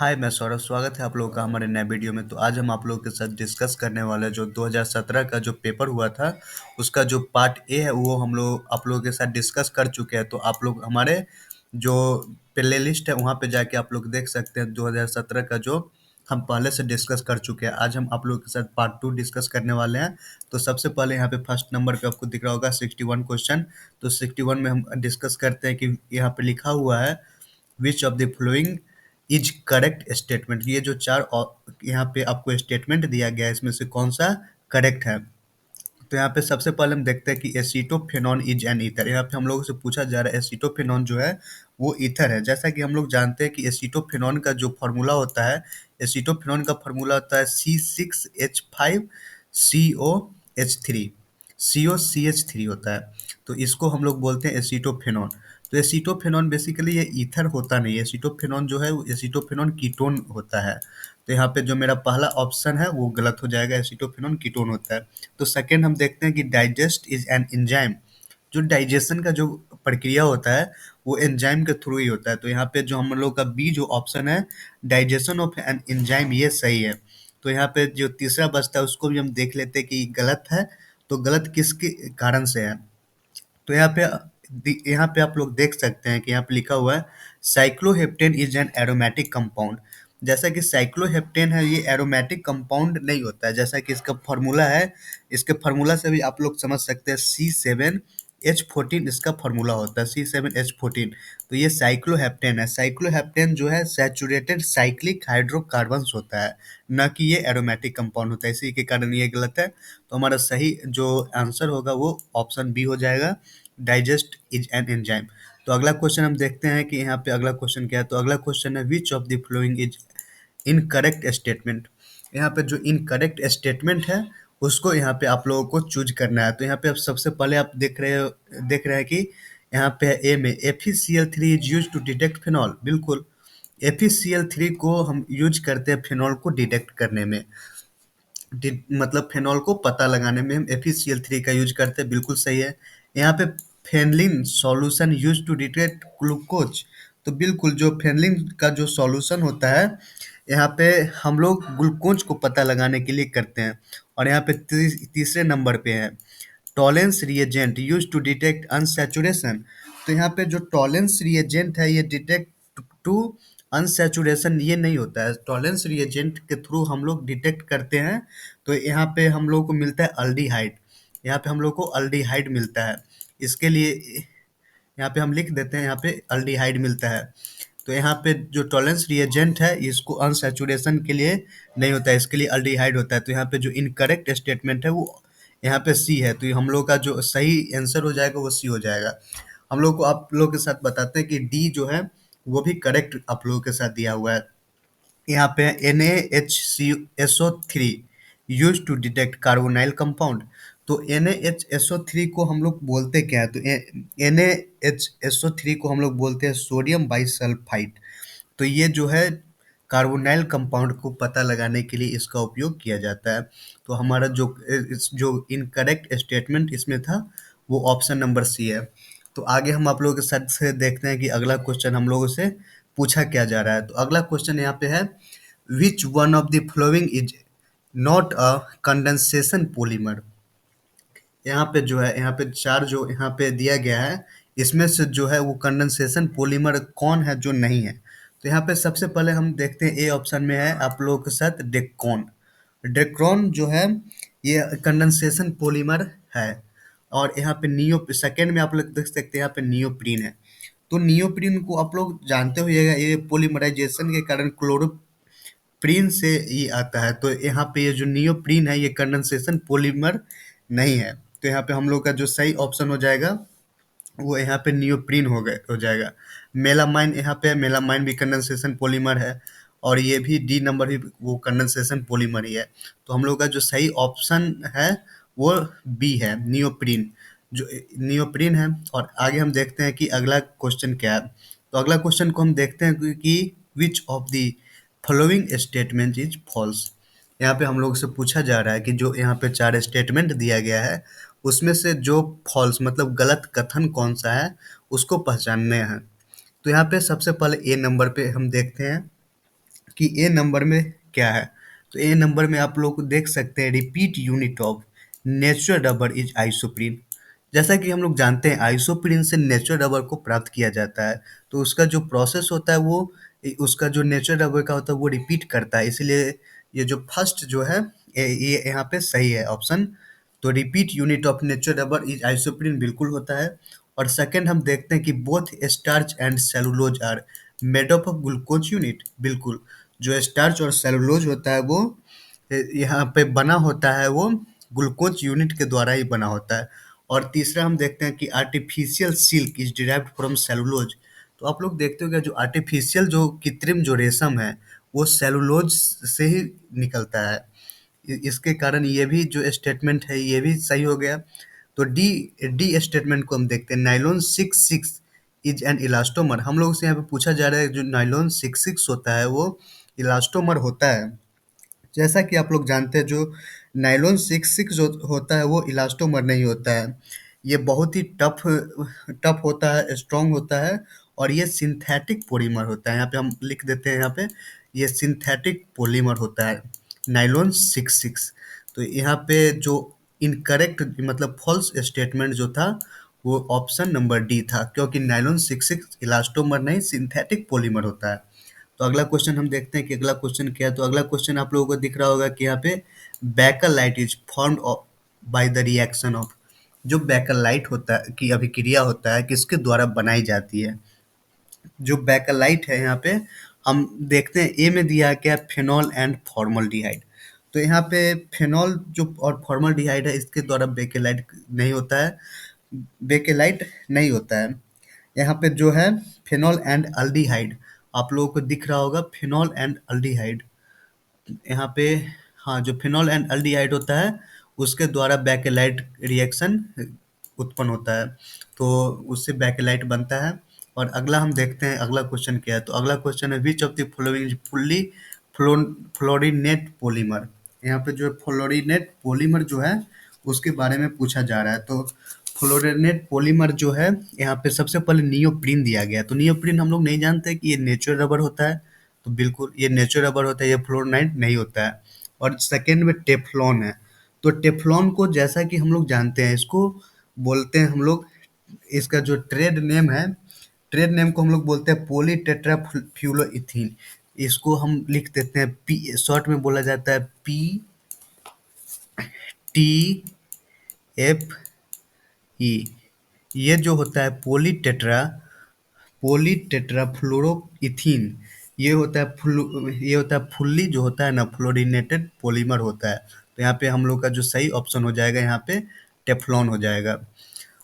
हाय, मैं सौरभ। स्वागत है आप लोगों का हमारे नए वीडियो में। तो आज हम आप लोगों के साथ डिस्कस करने वाले हैं जो 2017 का जो पेपर हुआ था, उसका जो पार्ट ए है वो हम लोग आप लोगों के साथ डिस्कस कर चुके हैं। तो आप लोग हमारे जो प्ले लिस्ट है वहाँ पे जाके आप लोग देख सकते हैं 2017 का जो हम पहले से डिस्कस कर चुके हैं। आज हम आप लोगों के साथ पार्ट 2 डिस्कस करने वाले हैं। तो सबसे पहले यहाँ पे फर्स्ट नंबर पे आपको दिख रहा होगा 61 क्वेश्चन। तो 61 में हम डिस्कस करते हैं कि यहाँ पे लिखा हुआ है which of the following is correct statement. ये जो यहाँ पे आपको स्टेटमेंट दिया गया है इसमें से कौन सा करेक्ट है। तो यहाँ पे सबसे पहले हम देखते हैं कि एसीटोफेनॉन इज एन ईथर। यहाँ पे हम लोगों से पूछा जा रहा है एसीटोफेनॉन जो है वो ईथर है। जैसा कि हम लोग जानते हैं कि एसीटोफेनॉन का जो फार्मूला होता है, एसीटोफेनॉन का फार्मूला होता है C6H5COH3। COCH3 होता है। तो इसको हम लोग बोलते हैं एसीटोफेनॉन। तो एसीटोफेनॉन बेसिकली ये ईथर होता नहीं है। एसीटोफेनॉन जो है वो एसीटोफेनॉन कीटोन होता है। तो यहाँ पे जो मेरा पहला ऑप्शन है वो गलत हो जाएगा, एसीटोफेनॉन कीटोन होता है। तो सेकंड हम देखते हैं कि डाइजेस्ट इज एन एंजाइम। जो डाइजेशन का जो प्रक्रिया होता है वो एंजाइम के थ्रू ही होता है। तो यहाँ पे जो हम लोग का बी जो ऑप्शन है, डाइजेशन ऑफ एन एंजाइम, ये सही है। तो यहाँ पे जो तीसरा बचता है उसको भी हम देख लेते हैं कि गलत है। तो गलत किसके कारण से है। तो यहाँ पे आप लोग देख सकते हैं कि यहाँ पे लिखा हुआ है साइक्लोहेप्टेन इज एन एरोमेटिक कंपाउंड। जैसा कि साइक्लोहेप्टेन है ये एरोमेटिक कंपाउंड नहीं होता है, जैसा कि इसका फार्मूला है। इसके फार्मूला से भी आप लोग समझ सकते हैं C7H14 इसका फार्मूला होता है, C7H14। तो ये साइक्लोहेप्टेन है। साइक्लोहेप्टेन जो है सैचुरेटेड साइक्लिक हाइड्रोकार्बन्स होता है, न कि ये एरोमेटिक कंपाउंड होता है। इसी के कारण ये गलत है। तो हमारा सही जो आंसर होगा वो ऑप्शन बी हो जाएगा, डाइजेस्ट इज एन एंजाइम। तो अगला क्वेश्चन हम देखते हैं कि यहाँ पे अगला क्वेश्चन क्या है। तो अगला क्वेश्चन है which of the following is incorrect statement. यहाँ पे जो इनकरेक्ट स्टेटमेंट है उसको यहाँ पे आप लोगों को चूज करना है। तो यहाँ पे आप सबसे पहले आप देख रहे हैं कि यहाँ पे ए में FeCl3 is use to detect phenol. बिल्कुल, FeCl3 को हम यूज करते हैं फिनॉल को डिटेक्ट करने में। मतलब फेनॉल को पता लगाने में हम FeCl3 का यूज करते हैं। बिल्कुल सही है। यहाँ पे Fehling solution use to detect glucose. तो बिल्कुल जो फेनलिन का जो सॉल्यूशन होता है यहाँ पे हम लोग ग्लूकोज को पता लगाने के लिए करते हैं। और यहाँ पे तीसरे नंबर पे है Tollens reagent use to detect unsaturation. तो यहाँ पे जो टॉलेंस रिएजेंट है ये डिटेक्ट टू अनसैचुरेशन ये नहीं होता है। टॉलेंस रिएजेंट के थ्रू हम लोग डिटेक्ट करते हैं। तो यहाँ पे हम लोग को मिलता है अल्डिहाइड। यहाँ पे हम लोग को अल्डिहाइड मिलता है। इसके लिए यहाँ पे हम लिख देते हैं, यहाँ पे अल्डिहाइड मिलता है। तो यहाँ पे जो टॉलेंस रिएजेंट है इसको अनसैचुरेशन के लिए नहीं होता है, इसके लिए अल्डिहाइड होता है। तो यहाँ पे जो इनकरेक्ट स्टेटमेंट है वो यहाँ पे सी है। तो हम लोग का जो सही आंसर हो जाएगा वो सी हो जाएगा। हम लोग को आप लोग के साथ बताते हैं कि डी जो है वो भी करेक्ट आप लोगों के साथ दिया हुआ है। यहाँ पे NaHCSO3 use to detect carbonyl compound. तो NaHSO3 को हम लोग बोलते क्या है। तो NaHSO3 को हम लोग बोलते हैं सोडियम बाइसल्फाइड। तो ये जो है कार्बोनाइल कंपाउंड को पता लगाने के लिए इसका उपयोग किया जाता है। तो हमारा जो इनकरेक्ट स्टेटमेंट इसमें था वो ऑप्शन नंबर सी है। तो आगे हम आप लोगों के साथ से देखते हैं कि अगला क्वेश्चन हम लोगों से पूछा क्या जा रहा है। तो अगला क्वेश्चन यहाँ पे है which one of the following is not a condensation polymer. यहाँ पे जो है यहाँ पे चार जो यहाँ पे दिया गया है इसमें से जो है वो कंडेंसेशन पॉलीमर कौन है जो नहीं है। तो यहाँ पे सबसे पहले हम देखते हैं ए ऑप्शन में है आप लोगों के साथ डेक्कॉन। डेक्रॉन जो है ये कंडेंसेशन पॉलीमर है। और यहाँ पे नियो सेकेंड में आप लोग देख सकते हैं यहाँ पे नियोप्रीन है। तो नियोप्रीन को आप लोग जानते होइएगा, ये पॉलीमराइजेशन के कारण क्लोरोप्रीन से ये आता है। तो यहाँ पे ये जो नियोप्रीन है ये कंडेंसेशन पॉलीमर नहीं है। तो यहाँ पे हम लोग का जो सही ऑप्शन हो जाएगा वो यहाँ पे नियोप्रीन हो जाएगा। मेलामाइन यहाँ पे मेलामाइन भी कंडेंसेशन पॉलीमर है। और ये भी डी नंबर भी वो कंडेंसेशन पॉलीमर ही है। तो हम लोग का जो सही ऑप्शन है वो बी है, नियोप्रीन। जो नियोप्रीन है। और आगे हम देखते हैं कि अगला क्वेश्चन क्या है। तो अगला क्वेश्चन को हम देखते हैं कि which of the following statement is false. यहाँ पे हम लोग से पूछा जा रहा है कि जो यहाँ पे चार स्टेटमेंट दिया गया है उसमें से जो फॉल्स मतलब गलत कथन कौन सा है उसको पहचानने हैं। तो यहाँ पे सबसे पहले ए नंबर पे हम देखते हैं कि ए नंबर में क्या है। तो ए नंबर में आप लोग देख सकते हैं repeat unit of natural rubber is isoprene. जैसा कि हम लोग जानते हैं आइसोप्रीन से नेचुरल रबर को प्राप्त किया जाता है। तो उसका जो प्रोसेस होता है वो उसका जो नेचुरल रबर का होता है वो रिपीट करता है, इसलिए ये जो फर्स्ट जो है ये यहाँ पे सही है ऑप्शन। तो repeat unit of natural rubber is isoprene बिल्कुल होता है। और सेकंड हम देखते हैं कि both starch and cellulose are made up of glucose unit, बिल्कुल। जो स्टार्च और सेलुलोज होता है वो यहाँ पे बना होता है, वो ग्लूकोज यूनिट के द्वारा ही बना होता है। और तीसरा हम देखते हैं कि artificial silk is derived from cellulose. तो आप लोग देखते हो कि जो आर्टिफिशियल जो कृत्रिम जो रेशम है वो सेलुलोज से ही निकलता है। इसके कारण ये भी जो स्टेटमेंट है ये भी सही हो गया। तो डी डी स्टेटमेंट को हम देखते हैं, nylon six six is an elastomer. हम लोग से यहाँ पे पूछा जा रहा है जो नाइलॉन सिक्स सिक्स होता है वो इलास्टोमर होता है। जैसा कि आप लोग जानते हैं जो नायलॉन सिक्स सिक्स जो होता है वो इलास्टोमर नहीं होता है। ये बहुत ही टफ टफ होता है, स्ट्रॉन्ग होता है। और ये सिंथेटिक पॉलीमर होता है, यहाँ पे हम लिख देते हैं, यहाँ पे ये सिंथेटिक पॉलीमर होता है नायलॉन सिक्स सिक्स। तो यहाँ पे जो इनकरेक्ट मतलब फॉल्स स्टेटमेंट जो था वो ऑप्शन नंबर डी था, क्योंकि नायलॉन सिक्स सिक्स इलास्टोमर नहीं सिंथेटिक पॉलीमर होता है। तो अगला क्वेश्चन हम देखते हैं कि अगला क्वेश्चन क्या है। तो अगला क्वेश्चन आप लोगों को दिख रहा होगा कि यहाँ पे Bakelite is formed by the reaction of. जो बैकलाइट होता है कि अभिक्रिया होता है किसके द्वारा बनाई जाती है। जो बैकलाइट है यहाँ पे हम देखते हैं ए में दिया है क्या, फेनॉल एंड फॉर्मल्डिहाइड। तो यहाँ पे फेनॉल जो और फॉर्मल्डिहाइड है इसके द्वारा बेकेलाइट नहीं होता है, बेकेलाइट नहीं होता है। यहाँ पे जो है फेनॉल एंड अल्डिहाइड आप लोगों को दिख रहा होगा, फेनॉल एंड अल्डिहाइड यहाँ पे। हाँ, जो फेनॉल एंड अल्डिहाइड होता है उसके द्वारा बैकेलाइट रिएक्शन उत्पन्न होता है, तो उससे बैकेलाइट बनता है। और अगला हम देखते हैं अगला क्वेश्चन क्या है। तो अगला क्वेश्चन है which of the following fully fluorinate polymer. यहाँ पे जो फ्लोरिनेट पॉलीमर जो है उसके बारे में पूछा जा रहा है। तो फ्लोरिनेट पॉलीमर जो है यहाँ पे सबसे पहले नियोप्रीन दिया गया है। तो नियोप्रीन हम लोग नहीं जानते कि ये नेचुरल रबर होता है, तो बिल्कुल ये नेचुरल रबर होता है, ये फ्लोराइड नहीं होता है। और सेकंड में टेफ्लॉन है। तो टेफ्लॉन को जैसा कि हम लोग जानते हैं इसको बोलते हैं हम लोग, इसका जो ट्रेड नेम है, ट्रेड नेम को हम लोग बोलते हैं पॉली टेट्राफ्लुओइथीन। इसको हम लिख देते हैं पी, शॉर्ट में बोला जाता है PTFE। ये जो होता है पॉलीटेट्राफ्लोरोइथीन, ये होता है फुल्ली जो होता है ना फ्लोरिनेटेड पॉलीमर होता है। तो यहाँ पे हम लोग का जो सही ऑप्शन हो जाएगा यहाँ पे टेफ्लॉन हो जाएगा।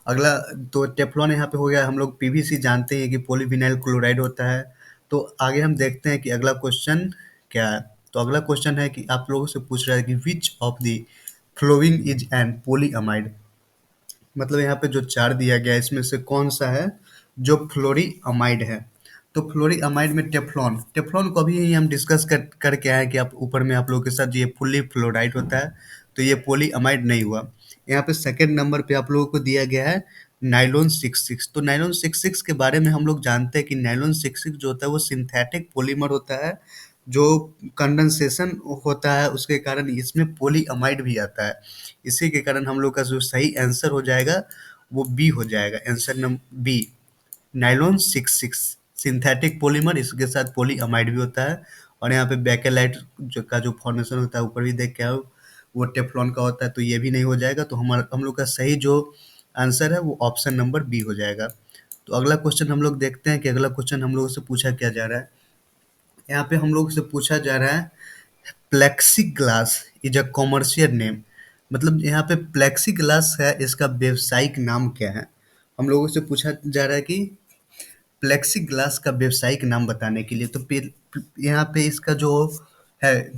अगला तो टेफ्लॉन यहाँ पे हो गया। हम लोग पीवीसी जानते हैं कि पॉलीविनाइल क्लोराइड होता है। तो आगे हम देखते हैं कि अगला क्वेश्चन क्या है। तो अगला क्वेश्चन है कि आप लोगों से पूछ रहा है कि which of the following is an polyamide. मतलब यहाँ पे जो चार दिया गया है इसमें से कौन सा है जो फ्लोरीअमाइड है। तो फ्लोरीअमाइड में टेफ्लॉन, टेफ्लॉन को अभी ही हम डिस्कस करके आए कि आप ऊपर में आप लोगों के साथ ये फुल्ली फ्लोराइड होता है, तो ये पॉलीअमाइड नहीं हुआ। यहाँ पे सेकंड नंबर पे आप लोगों को दिया गया है नाइलॉन सिक्स सिक्स। तो नाइलॉन सिक्स सिक्स के बारे में हम लोग जानते हैं कि नाइलॉन सिक्स सिक्स जो होता है वो सिंथेटिक पॉलीमर होता है, जो कंडेंसेशन होता है उसके कारण इसमें पॉलीअमाइड भी आता है। इसी के कारण हम लोग का जो सही आंसर हो जाएगा वो बी हो जाएगा, answer number B, nylon six six synthetic polymer, इसके साथ पॉलीअमाइड भी होता है। और यहाँ पे बेकेलाइट जो का जो फॉर्मेशन होता है ऊपर भी देख के आओ वो टेफ्लॉन का होता है, तो ये भी नहीं हो जाएगा। तो हम लोग का सही जो आंसर है वो ऑप्शन नंबर बी हो जाएगा। तो अगला क्वेश्चन हम लोग देखते हैं कि अगला क्वेश्चन हम लोगों से पूछा क्या जा रहा है। यहाँ पे हम लोग से पूछा जा रहा है plexiglass is a commercial name. मतलब यहाँ पे प्लेक्सीग्लास है, इसका व्यवसायिक नाम क्या है। हम लोगों से पूछा जा रहा है कि प्लेक्सीग्लास का व्यवसायिक नाम बताने के लिए। तो फिर यहाँ पे इसका जो है,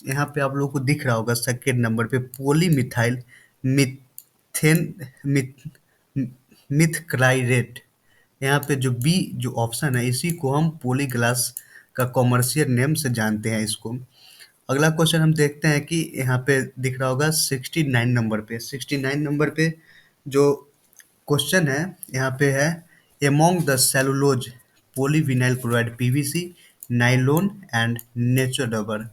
यहाँ पे आप लोगों को दिख रहा होगा सेकेंड नंबर पे पॉलीमिथाइल मिथेन मिथ मिथक्लाइरेट। यहाँ पे जो बी जो ऑप्शन है इसी को हम पॉलीग्लास का कॉमर्शियल नेम से जानते हैं इसको। अगला क्वेश्चन हम देखते हैं कि यहाँ पे दिख रहा होगा 69 नंबर पे, 69 नंबर पे जो क्वेश्चन है यहाँ पे है, among the cellulose polyvinyl chloride PVC nylon and natural rubber.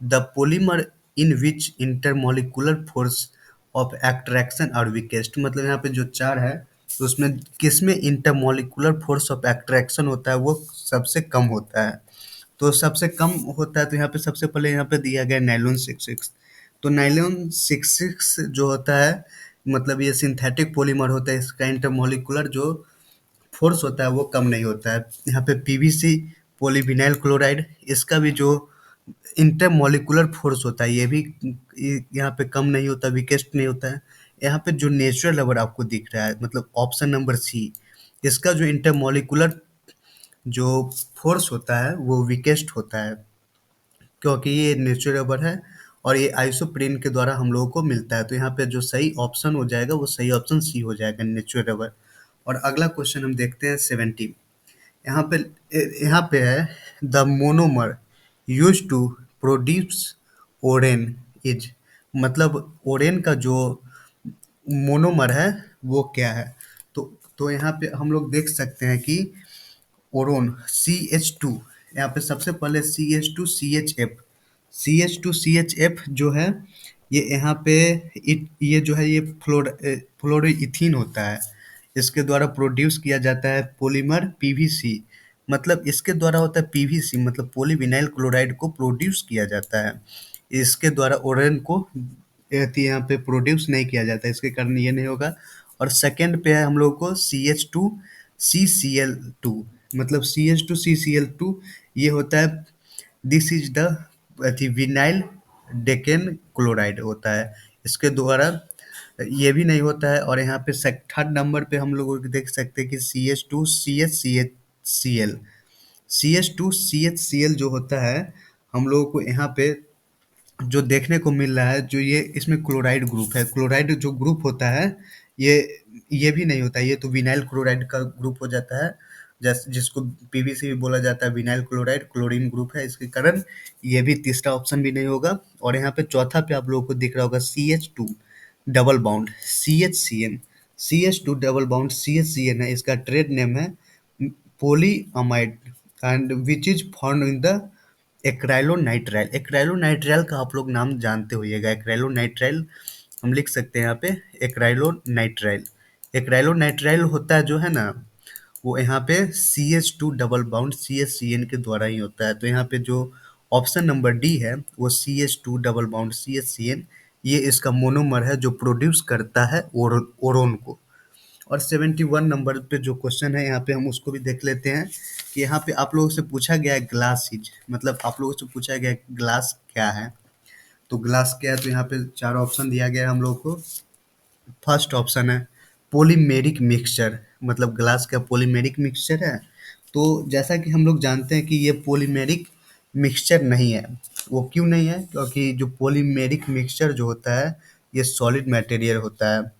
The polymer in which intermolecular force of attraction are weakest, मतलब यहाँ पे जो चार है तो उसमें किसमें इंटरमोलिकुलर फोर्स ऑफ एट्रैक्शन होता है वो सबसे कम होता है। तो सबसे कम होता है तो यहाँ पे सबसे पहले यहाँ पे दिया गया नाइलॉन 66। तो नाइलॉन 66 जो होता है मतलब ये सिंथेटिक पॉलीमर होता है, इसका इंटरमोलिकुलर जो फोर्स होता है वो कम नहीं होता है। यहाँ पे पीवीसी पॉलीविनाइल क्लोराइड, इसका भी जो इंटरमोलिकुलर फोर्स होता है ये भी यहाँ पे कम नहीं होता, वीकेस्ट नहीं होता है। यहाँ पे जो नेचुरल रबर आपको दिख रहा है मतलब ऑप्शन नंबर सी, इसका जो इंटरमोलिकुलर जो फोर्स होता है वो वीकेस्ट होता है, क्योंकि ये नेचुरल रबर है और ये आइसोप्रीन के द्वारा हम लोगों को मिलता है। तो यहाँ पे जो सही ऑप्शन हो जाएगा वो सही ऑप्शन सी हो जाएगा, नेचुरल रबर। और अगला क्वेश्चन हम देखते हैं 70। यहाँ पे यहाँ पे है the monomer use to produce Orlon is, मतलब ओरेन का जो मोनोमर है वो क्या है। तो यहाँ पे हम लोग देख सकते हैं कि ओरोन CH2, यहाँ पे सबसे पहले CH2CHF जो है ये यहाँ पे ये जो है ये फ्लोरोइथीन होता है, इसके द्वारा प्रोड्यूस किया जाता है पॉलीमर पीवीसी, मतलब इसके द्वारा होता है पीवीसी मतलब पॉलीविनाइल क्लोराइड को प्रोड्यूस किया जाता है, इसके द्वारा ओरेन को यहाँ पे प्रोड्यूस नहीं किया जाता है, इसके कारण ये नहीं होगा। और सेकंड पे है हम लोग को CH2CCl2, मतलब CH2CCl2 ये होता है, this is the vinyl decane chloride होता है, इसके द्वारा ये भी नहीं होता है। और यहाँ पे थर्ड नंबर पे हम लोग देख सकते हैं कि C H two C H C L जो होता है हम लोगों को यहाँ पे जो देखने को मिल रहा है, जो ये इसमें क्लोराइड ग्रुप है, क्लोराइड जो ग्रुप होता है ये ये भी नहीं होता है, ये तो विनाइल क्लोराइड का ग्रुप हो जाता है, जिसको पीवीसी भी बोला जाता है, विनाइल क्लोराइड क्लोरीन ग्रुप है, इसके कारण ये भी तीसरा ऑप्शन भी नहीं होगा। और यहाँ पे चौथा पे आप लोगों को दिख रहा होगा CH2 double bound CHCN, CH2 double bound CHCN है, इसका ट्रेड नेम है polyamide and which is found in the acrylonitrile. Acrylonitrile का आप लोग नाम जानते होइएगा, एक्राइलोनाइट्राइल हम लिख सकते हैं यहाँ पे एक्राइलोनाइट्राइल। एक्राइलोनाइट्राइल होता है जो है ना वो यहाँ पे CH2 डबल बाउंड CHCN के द्वारा ही होता है। तो यहाँ पे जो ऑप्शन नंबर डी है वो CH2 डबल बाउंड CHCN ये इसका मोनोमर है जो प्रोड्यूस करता है ओरोन को। और 71 नंबर पे जो क्वेश्चन है यहाँ पे हम उसको भी देख लेते हैं कि यहाँ पे आप लोगों से पूछा गया है ग्लास इज, मतलब आप लोगों से पूछा गया है ग्लास क्या है। तो ग्लास क्या है, तो यहाँ पे चार ऑप्शन दिया गया है हम लोग को। फर्स्ट ऑप्शन है पॉलीमेरिक मिक्सचर, मतलब ग्लास का पॉलीमेरिक मिक्सचर है। तो जैसा कि हम लोग जानते हैं कि ये पॉलीमेरिक मिक्सचर नहीं है, वो क्यों नहीं है, क्योंकि जो पॉलीमेरिक मिक्सचर जो होता है ये सॉलिड मटेरियल होता है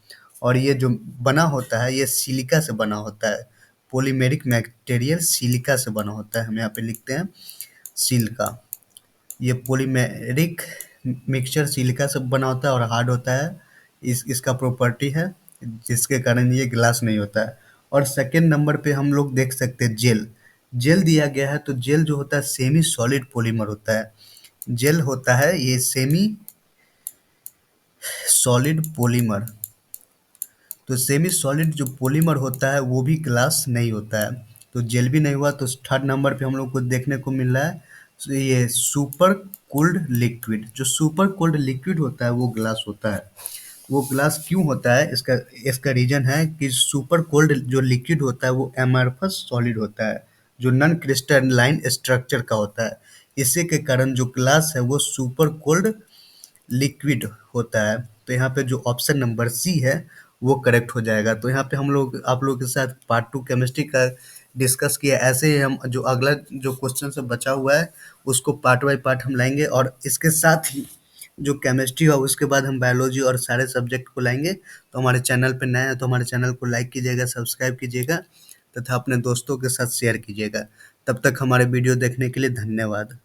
और ये जो बना होता है ये सिलिका से बना होता है। पॉलीमेरिक मटेरियल सिलिका से बना होता है, हम यहाँ पे लिखते हैं सिलिका। ये पॉलीमेरिक मिक्सचर सिलिका से बना होता है और हार्ड होता है, इसका प्रॉपर्टी है जिसके कारण ये ग्लास नहीं होता है। और सेकंड नंबर पे हम लोग देख सकते हैं जेल, जेल दिया गया है। तो जेल जो होता है सेमी सॉलिड पॉलीमर होता है, जेल होता है ये सेमी सॉलिड पॉलीमर। तो सेमी सॉलिड जो पॉलीमर होता है वो भी ग्लास नहीं होता है, तो जेल भी नहीं हुआ। तो थर्ड नंबर पे हम लोग को देखने को मिल रहा है तो ये सुपर कोल्ड लिक्विड, जो सुपर कोल्ड लिक्विड होता है वो ग्लास होता है। वो ग्लास क्यों होता है, इसका इसका रीजन है कि सुपर कोल्ड जो लिक्विड होता है वो एमरफस सॉलिड होता है, जो नॉन क्रिस्टलाइन स्ट्रक्चर का होता है। इसी के कारण जो ग्लास है वो सुपर कोल्ड लिक्विड होता है। तो यहाँ पे जो ऑप्शन नंबर सी है वो करेक्ट हो जाएगा। तो यहाँ पे हम लोग आप लोगों के साथ पार्ट 2 केमिस्ट्री का डिस्कस किया। ऐसे ही हम जो अगला जो क्वेश्चन से बचा हुआ है उसको पार्ट बाय पार्ट हम लाएंगे, और इसके साथ ही जो केमिस्ट्री हो उसके बाद हम बायोलॉजी और सारे सब्जेक्ट को लाएंगे। तो हमारे चैनल पे नए हैं तो हमारे चैनल को लाइक कीजिएगा, सब्सक्राइब कीजिएगा तथा अपने दोस्तों के साथ शेयर कीजिएगा। तब तक हमारे वीडियो देखने के लिए धन्यवाद।